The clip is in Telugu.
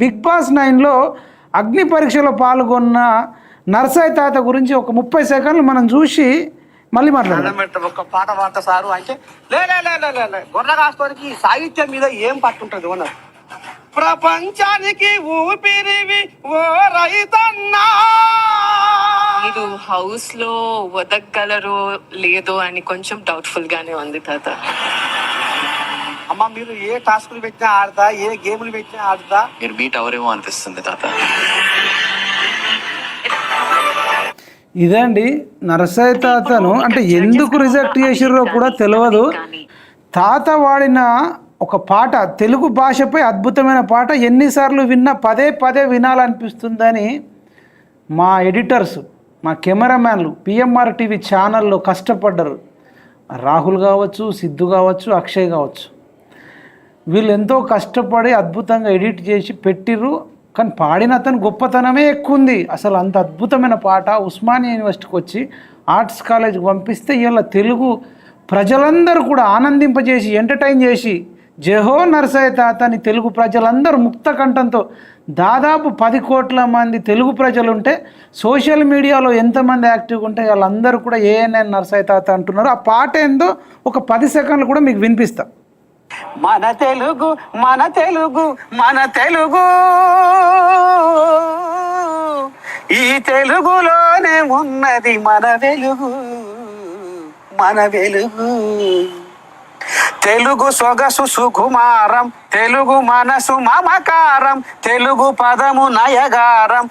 బిగ్ బాస్ 9లో అగ్ని పరీక్షలో పాల్గొన్న నర్సయ్య తాత గురించి ఒక 30 సెకండ్లు మనం చూసి మళ్ళీ మాట్లాడదాం. ఒక పాట పాడతా సారు అంటే గొర్రె కాసుకోనికి సాహిత్యం మీద ఏం పట్టుంటది అన్నారు. ప్రపంచానికి ఊపిరివి ఓ రైతన్నా. మీరు హౌస్ లో వదగలరో లేదో అని కొంచెం డౌట్ఫుల్ గానే ఉంది తాత. అమ్మ మీరు ఏ టాస్కులు పెట్టినా ఆడతా, ఏ గేములు పెట్టినా ఆడతా. మీరు బీట్ అవరేమో అనిపిస్తుంది తాత. ఇదండి నరసయ్య తాతను అంటే ఎందుకు రిజెక్ట్ చేసిర్రో కూడా తెలియదు. తాత వాడిన ఒక పాట, తెలుగు భాషపై అద్భుతమైన పాట, ఎన్నిసార్లు విన్నా పదే పదే వినాలనిపిస్తుందని మా ఎడిటర్స్, మా కెమెరామ్యాన్లు పిఎంఆర్ టీవీ ఛానల్లో కష్టపడ్డారు. రాహుల్ కావచ్చు, సిద్ధు కావచ్చు, అక్షయ్ కావచ్చు, వీళ్ళు ఎంతో కష్టపడి అద్భుతంగా ఎడిట్ చేసి పెట్టిర్రు. కానీ పాడిన అతను గొప్పతనమే ఎక్కువ ఉంది. అసలు అంత అద్భుతమైన పాట ఉస్మానియా యూనివర్సిటీకి వచ్చి ఆర్ట్స్ కాలేజ్కి పంపిస్తే ఇలా తెలుగు ప్రజలందరూ కూడా ఆనందింపజేసి ఎంటర్టైన్ చేసి జహో నరసయ్య తాతని తెలుగు ప్రజలందరూ ముక్త కంఠంతో దాదాపు 10 కోట్ల మంది తెలుగు ప్రజలు ఉంటే సోషల్ మీడియాలో ఎంతమంది యాక్టివ్గా ఉంటే వాళ్ళందరూ కూడా ఏఎన్ఎన్ నరసయ్య తాత అంటున్నారు. ఆ పాట ఏందో ఒక 10 సెకండ్లు కూడా మీకు వినిపిస్తా. మన తెలుగు మన తెలుగు మన తెలుగు, ఈ తెలుగులోనే ఉన్నది మన వెలుగు మన వెలుగు. తెలుగు సొగసు సుకుమారం, తెలుగు మనసు మమకారం, తెలుగు పదము నయగారం,